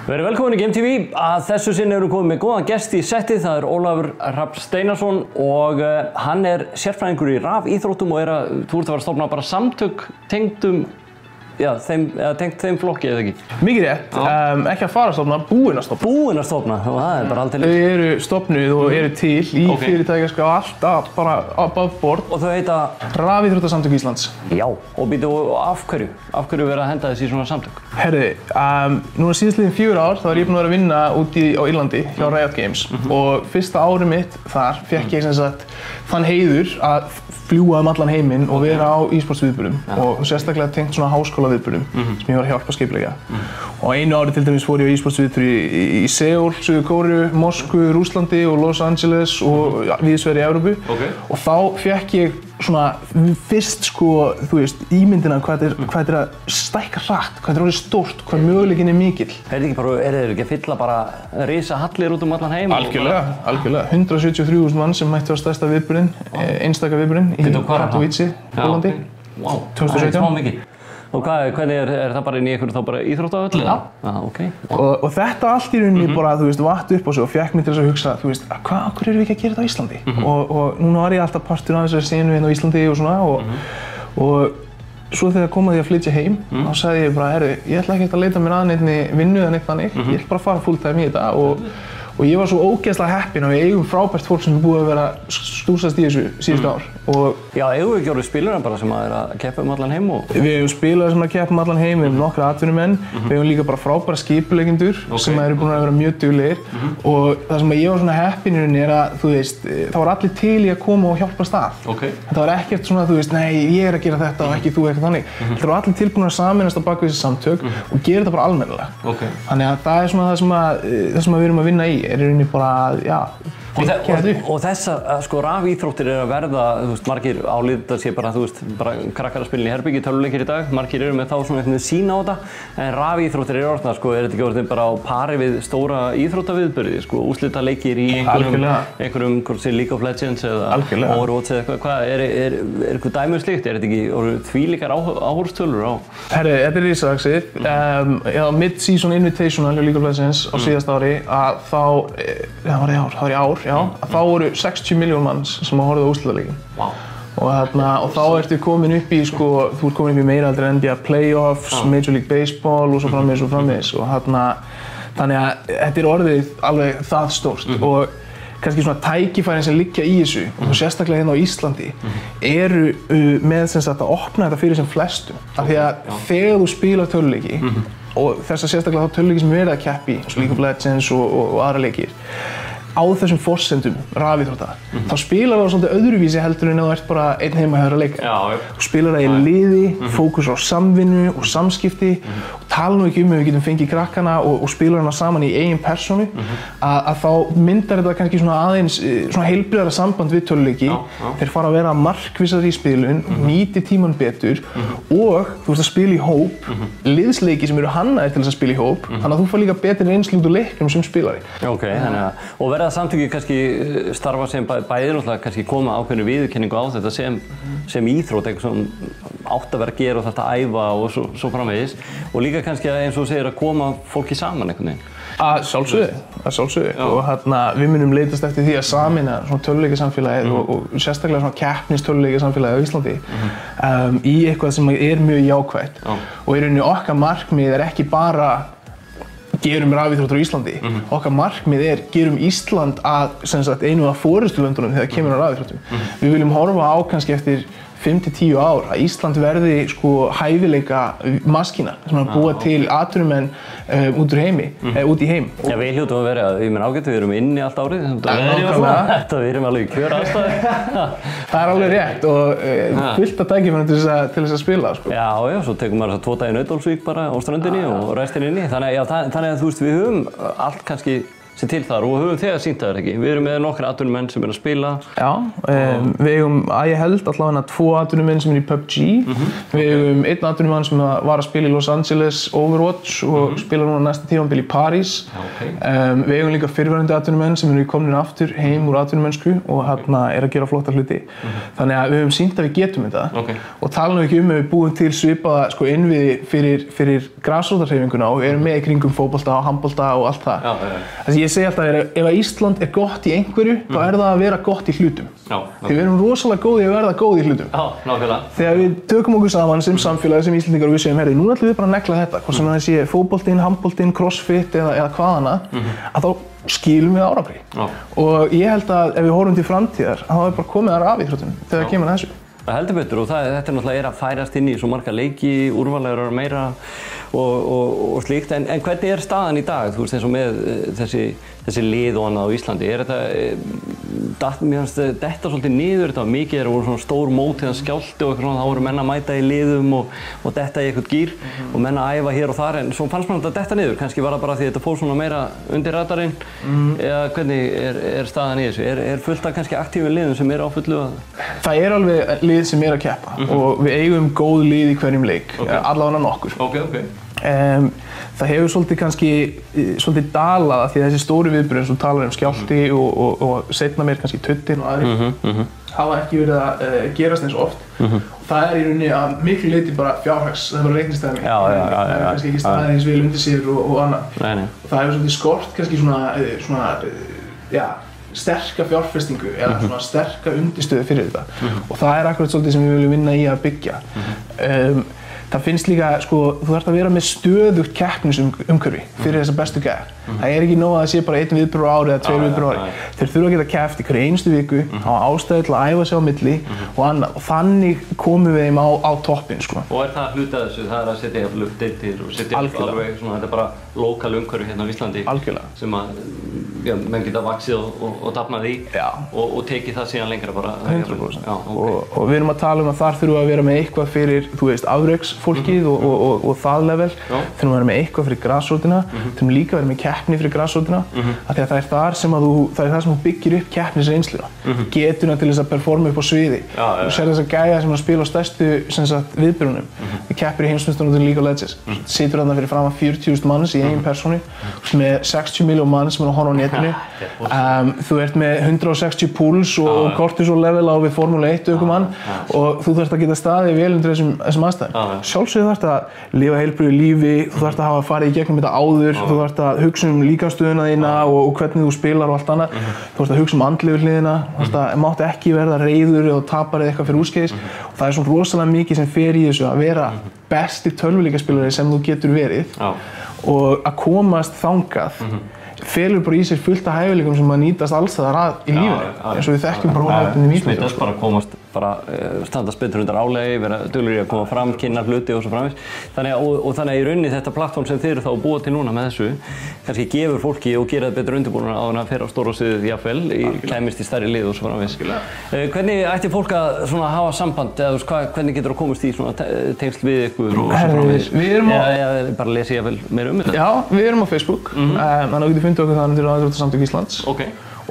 Verið velkomin í Game TV. Að þessu sinni erum við komið með góðan gest í settið. Það er Ólafur Hrafn Steinarsson og hann er sérfræðingur í rafíþróttum og þú ert að fara að stofna bara samtök tengdum tengt þeim flokki eða ekki? Mikið rétt, ekki að fara að stofna, búin að stofna. Búin að stofna, og það er bara aldrei Þau eru stofnuð og eru til í fyrirtækjaskrá alltaf bara above board. Og þau heita? Rafíþróttasamtök Íslands. Já, og býtu af hverju? Af hverju verið að henda þessi í svona samtök? Herði, núna síðastliðin 4 ár þá er ég búinn að vera að vinna úti á Írlandi hjá Riot Games og fyrsta árið mitt þar fékk ég sem sagt þann heiður að fljúga allan heiminn og vera á e-sportsviðburðum og sérstaklega tengt svona háskólaviðburðum sem ég var að hjálpa að skipuleggja. Og einu ári til dæmis fór ég á e-sportsviðburði í Seúl, Suður Kóreu, Moskvu, Rússlandi og Los Angeles og víðsvegar í Evrópu. Og þá fékk ég svona fyrst þú veist, ímyndina hvað þetta er að stækka hratt, hvað þetta er orðið stórt, hvað möguleikinn er mikill. Er þeir ekki að fylla bara risa hallir út allan heim? Algjörlega. 173.000 mann sem mættu á stærsta viðburðinn, einstaka viðburðinn í Katowice, Pólandi, 2017. Og hvernig er það bara inn í einhverju þá bara íþróttavöll? Já. Og þetta allt í rauninni bara, þú veist, vatt upp á sig og fékk mig til þess að hugsa, þú veist, hvað erum við ekki að gera þetta á Íslandi? Og núna var ég alltaf partur af þessari senu hérna á Íslandi og svona og svo þegar kom að því að flytja heim, þá sagði ég bara, ég ætla ekki að leita mér að neinni vinnu eða neitt þannig, ég ætla bara að fara full time í þetta og ég var svo ógeðslega heppinn að við eigum frábært fólk sem er búið að vera stúsast í þessu síðustu ár. Já, eigum við ekki orðið spilarar bara sem er að keppa allan heim? Við eigum spilarar sem er að keppa allan heim, við eigum nokkra atvinnumenn, við eigum líka bara frábæra skipuleggjendur sem eru búin að vera mjög duglegir og það sem ég var svona heppinn í rauninni er að, þú veist, það var allir til í að koma og hjálpa stað. Þetta var ekkert svona, þú veist, nei, ég er að gera þetta og ekki þú eitthvað þannig. Það var allir tilbúin að sameinast á bak við þessi samtök og gera þetta bara almennilega. Þannig að það er svona það sem við erum að vinna í. Er í rauninni bara, og þessar, rafíþróttir að verða, þú veist, margir álíta sé bara, þú veist, bara krakkar að spila í herbyggi, tölvuleikir í dag, margir eru með þá svona eitthvað sín á þetta, en rafíþróttir eru orðnar, er þetta ekki orðin bara á pari við stóra íþróttaviðburði, úrslitaleikir í einhverjum, hvort sé League of Legends eða Overwatch eða eitthvað, er eitthvað dæmi slíkt, er þetta ekki orðið þvílíkar áhorfstölur á? Herri, þetta er risavaxið, mid-season invitational hjá League of Legends á síðasta ári, að þá þá voru 60 miljón manns sem að horfa á úrslitaleikinn. Og þá ertu komin upp í, þú ert komin upp í meira heldur en NBA playoffs, Major League Baseball og svo framvegis. Þannig að þetta er orðið alveg það stórt. Og kannski svona tækifærin sem liggja í þessu, og sérstaklega hérna á Íslandi, eru með sem sagt að opna þetta fyrir sem flestum. Af því að þegar þú spilar töluleiki, og þess að sérstaklega þá töluleiki sem verið að keppi, eins og League of Legends og aðra leikir, á þessum forsendum rafíþrótta, þá spilar það svolítið öðruvísi heldur en þú ert bara einn heimahæður að leika. Þú spilar það í liði, fókus á samvinnu og samskipti og tala nú ekki ef við getum fengið krakkana og spilar hana saman í eigin persónu, að þá myndar þetta kannski svona aðeins svona heilbrigðara samband við töluleiki, þeir fara að vera markvissari í spilun, nýti tímann betur og þú ert að spila í hóp, liðsleiki sem eru hannaðir til þess að spila í hóp, þannig að þú fær líka betri reynslu út úr leiknum sem spilari. Samtökin kannski starfa sem bæði náttúrulega kannski koma ákveðnu viðurkenningu á þetta sem íþrótt, eitthvað sem átt að vera að gera og þetta að æfa og svo framvegis og líka kannski eins og segir að koma fólki saman einhvern veginn. Að sjálfsögðu og við munum leitast eftir því að sameina svona töluleikasamfélagið og sérstaklega svona keppnistöluleikasamfélagið á Íslandi í eitthvað sem er mjög jákvætt og í rauninni okkar markmið er ekki bara gerum rafíþróttir á Íslandi. Okkar markmið er gerum Ísland að einu af forystulöndunum þegar kemur á rafíþróttum. Við viljum horfa á kannski eftir 5-10 ár að Ísland verði hæfileika maskína sem að búa til atvinnumenn út í heim. Já, við hljótum að vera, ég meina ágætt, við erum inni allt árið. Við erum alveg í kjöraðstæði. Það er alveg rétt og fullt af tækifærum til þess að spila. Já, svo tekum maður 2 daga í Nauthólsvík bara á ströndinni og restin inni. Þannig að þú veist, við höfum allt kannski sem til þar og höfum þegar sýnt það ekki. Við erum með nokkra atvinnumenn sem að spila. Já, við eigum að ég held allavega 2 atvinnumenn sem í PUBG. Við eigum 1 atvinnumann sem var að spila í Los Angeles Overwatch og spila núna næsta tímabil í París. Við eigum líka fyrrverandi atvinnumenn sem eru komnir aftur heim úr atvinnumennsku og að gera flotta hluti. Þannig að við höfum sýnt að við getum þetta. Og tala nú ekki að við búum til svipaða innviði fyrir grasrótarhreyfinguna og við erum með í kringum fótbolta og handbolta og allt það. Þessi ég segi alltaf ef að Ísland gott í einhverju, þá það að vera gott í hlutum. Því við erum rosalega góði að verða góð í hlutum. Þegar við tökum okkur saman sem samfélag, sem Íslendingar og við segjum, herri, núna ætlum við bara að negla þetta, hvort sem það sé fótboltinn, handboltinn, crossfit eða hvað annað, að þá skilum við árangri. Og ég held að ef við horfum til framtíðar, þá bara komið að rafíþróttum þegar kemur að þessu. Það heldur betur og þetta náttúrulega að færast inn í svo marga leiki, úrvallegur meira og slíkt. En hvernig staðan í dag, þú veist, eins og með þessi lið og annað á Íslandi? Mér finnst þetta svolítið niður, þetta var mikið, voru svona stór mót hérna skjálfti og eitthvað svona, þá voru menn að mæta í liðum og detta í eitthvað gír og menn að æfa hér og þar, en svo fannst maður þetta detta niður, kannski var það bara því þetta fór svona meira undir radarinn, eða hvernig staðan í þessu? Fullt af kannski aktífum liðum sem á fullu að... Það alveg lið sem að keppa og við eigum góð lið í hverjum leik, allavega nokkur. Það hefur svolítið dalað af því að þessi stóru viðburðir sem þú talar skjálfti og seinna meir kannski tuddin og aðrir hafa ekki verið að gerast eins oft. Það í rauninni að miklu leyti bara fjárhags, það bara reiknistæmi. Það kannski ekki staðið eins vel undir sér og annað. Og það hefur svolítið skort kannski svona sterka fjárfestingu eða svona sterka undirstöðu fyrir þetta. Og það akkurat svolítið sem við viljum vinna í að byggja. Það finnst líka, þú þarft að vera með stöðugt keppnisumhverfi fyrir þessa bestu gæðar. Það ekki nóg að það sé bara 1 viðburður á ári eða 2 viðburður á ári. Þeir þurfa að geta keppt í hverju einustu viku, á ástæðu til að æfa sig á milli og annað. Og þannig komum við þeim á toppinn, Og það hluti af þessu, það að setja deildir og setja alveg svona, þetta bara lokal umhverfi hérna á Íslandi. Algjörlega. Sem að menn geta vaxið og dafnað í og tekið það síðan lengra bara. 100%. Og við erum að tala að þar þurfum að vera með eitthvað fyrir, þú veist, afreksfólkið og það level. Þurfum að vera með eitthvað fyrir grasrótina, þurfum líka að vera með keppni fyrir grasrótina, af því að það þar sem þú byggir upp keppnisreynsluna. Getuna til þess að performa upp á sviði. Þú sér þess að gæja sem að spila á stærstu viðburðunum. Við keppir í heimsmeistaramótinu League of Legends. Situr þarna fyrir framan 40.000 manns í eigin persónu, með 60 miljón manns sem að horfa á netinu. Þú ert með 160 púls og kortisol level á við Formúlu 1 ökumann og þú þarft að geta staðið vel undir þessum aðstæðum. Sjálfsögðu þarft að lifa heilbrigðu lífi, þú þarft að hafa farið í gegnum þetta áður, þú þarft að hugsa líkamsstöðuna þína og hvernig þú spilar og allt annað. Þú þarft að hugsa andlegu hliðina, þú mátt ekki verða reiður eða tapar eða eitthvað fyrir úrskeiðis. Og það svona rosalega mikið sem fer í þessu að vera besti tölvuleikjaspilari sem þú getur verið og að komast þangað felur bara í sér fullt af hæfileikum sem að nýtast alls staðar að í lífinu, eins og við þekkjum bara óhættin í mýslu. Smitast bara komast, standast betur undir álagi, vera duglegir að koma fram, kynna hluti og svo framvegis. Þannig að í rauninni þetta plattform sem þið eru þá að búa til núna með þessu, kannski gefur fólki og gera það betur undirbúnar á að fer á stóra sviðið jafnvel, kæmist í stærri lið og svo framvegis. Hvernig ætti fólk að hafa samband, eða hvernig getur það komist í tengsl við ykkur og svo framvegis? Eða bara lesi jafnvel meira þetta? Já, við erum á Facebook, fundið okkur þannig til Aðdróttasamtök Íslands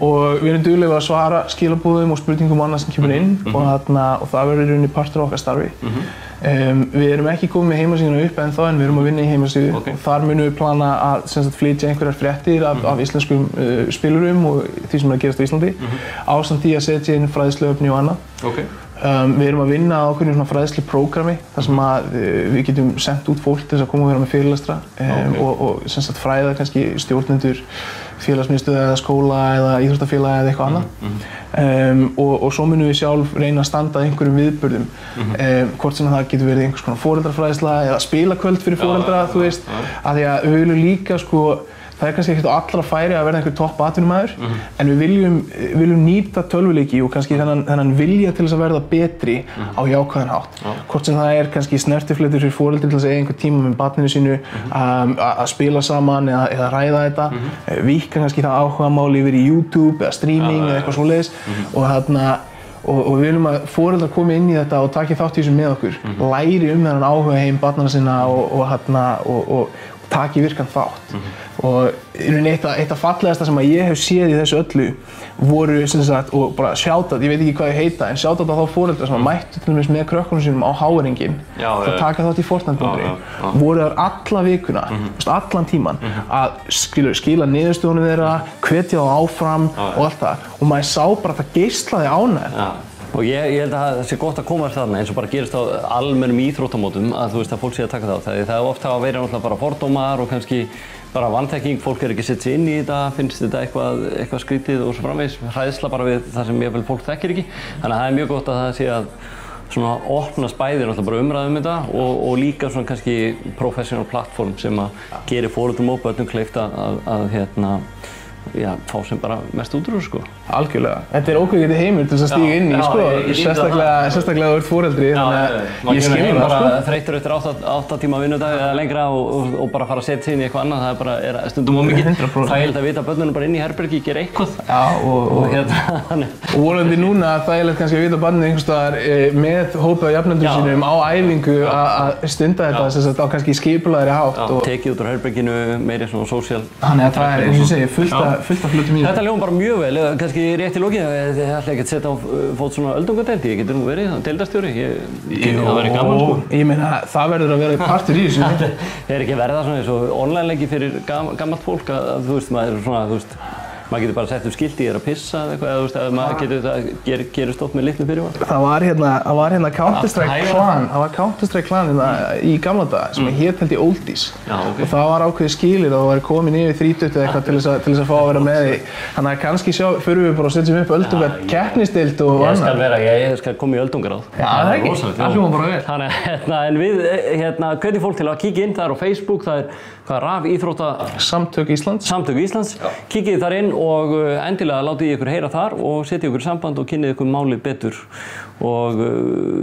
og við erum duglega að svara skilabúðum og spurningum og annað sem kemur inn og það verður í rauninni partur af okkar starfi. Við erum ekki komið með heimasíðuna upp ennþá en við erum að vinna í heimasíðu og þar munum við plana að flytja einhverjar fréttir af íslenskum spilurum og því sem er að gerast á Íslandi ásamt því að setja inn fræðsluefni og annað. Við erum að vinna á ákveðnu svona fræðsluprógrami þar sem að við getum sendt út fólk til þess að koma og vera með fyrirlestra og fræða kannski stjórnendur félagsmiðstöða eða skóla eða íþróttafélaga eða eitthvað annað og svo munum við sjálf reyna að standa að einhverjum viðburðum hvort sem það getur verið einhvers konar foreldrafræðsla eða spilakvöld fyrir foreldra, þú veist, af því að við viljum líka það kannski ekkert á allra færi að verða einhver topp atvinnumaður en við viljum nýta tölvuleiki og kannski þennan vilja til þess að verða betri á jákvæðan hátt. Hvort sem það kannski snertifletur fyrir foreldri til þess að eiga einhver tíma með barninu sínu að spila saman eða ræða þetta, víkka kannski það áhugamál yfir í YouTube eða streaming eða eitthvað svoleiðis og við viljum að foreldrar komi inn í þetta og taki þátt í þessu með okkur, læri þennan áhuga heim barnanna sinna og taki virkan þátt. Og í rauninni eitt af fallegasta sem ég hef séð í þessu öllu voru sem sagt, og bara shoutout, ég veit ekki hvað þau heita, en shoutout á þá foreldra sem mættu til dæmis með krökkunum sínum á HR-inginn að taka þátt í Fortnite-búndri, voru þar alla vikuna, allan tíman, að skila niðurstöðunum þeirra, hvetja þá áfram og allt það. Og maður sá bara að það geislaði ánægð. Og ég held að það sé gott að koma þarna eins og bara gerist á almennum íþróttamótum að þú veist að fólk sé að taka þátt. Það er oft að vera náttúrulega bara fordómar og kannski bara vanþekking, fólk ekki sett sig inn í þetta, finnst þetta eitthvað skrítið og svo framvegis, hræðsla bara við það sem jafnvel fólk þekkir ekki. Þannig að það er mjög gott að það sé að svona opnast bæði náttúrulega bara umræða þetta og líka svona kannski professional platform sem að gerir foreldrum og börnum kleift að fá sem bara mest út úr þessu sko. Algjörlega. Þetta ókveikjandi heimur til þess að stíga inn í sko, sérstaklega þú ert foreldri, þannig að ég skil það sko. Bara þreyttur eftir 8 tíma vinnudag eða lengra og bara fara að setja sig inn í eitthvað annað, það er bara stundum of mikið. Þægilegt að vita að börnunum bara inn í herbergi gera eitthvað. Og vonandi núna þægilegt kannski að vita að barnið einhvers staðar með hópið af jafnöldrum sínum á æfingu að stunda þetta sem sagt á kannski skipulagðri hátt. Tekið út úr herberginu, meiri svona social. Þannig að það eins og ég segi, fullt af hlutum í þetta. Þetta hljómar bara mjög vel, kannski rétt í lokin, ég ætla ekki að setja á fót svona öldungadeild, ég getur nú verið deildarstjóri, það væri gaman sko. Ég meina, það verður að vera partur í þessu. Það ekki verða svona eins og online-leiki fyrir gammalt fólk að þú veist, maður getur bara sett skilti, ég að pissa eða eitthvað, eða þú veist, að maður getur það gerist oft með litlum fyrirvara. Það var hérna Counter-Strike klan í gamla daga sem hét held í Oldies. Og það var ákveðið skilir að það var komin yfir 30 eða eitthvað til þess að fá að vera með því. Þannig að kannski förum við bara að setja upp öldungar keppnisdeild og annað. Ég skal koma í öldungaráð. Já, það er ekki. Það hljómar bara vel. Þannig en við hvetjum fólk til að kíkja inn, það er á Facebook, það er Rafíþrótta Samtök Íslands. Kíkið þar inn og endilega látið ykkur heyra þar og setja ykkur í samband og kynnið ykkur málið betur. Og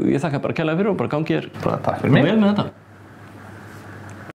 ég þakka bara kærlega fyrir og bara gangi þér takk fyrir mig. Vel með þetta.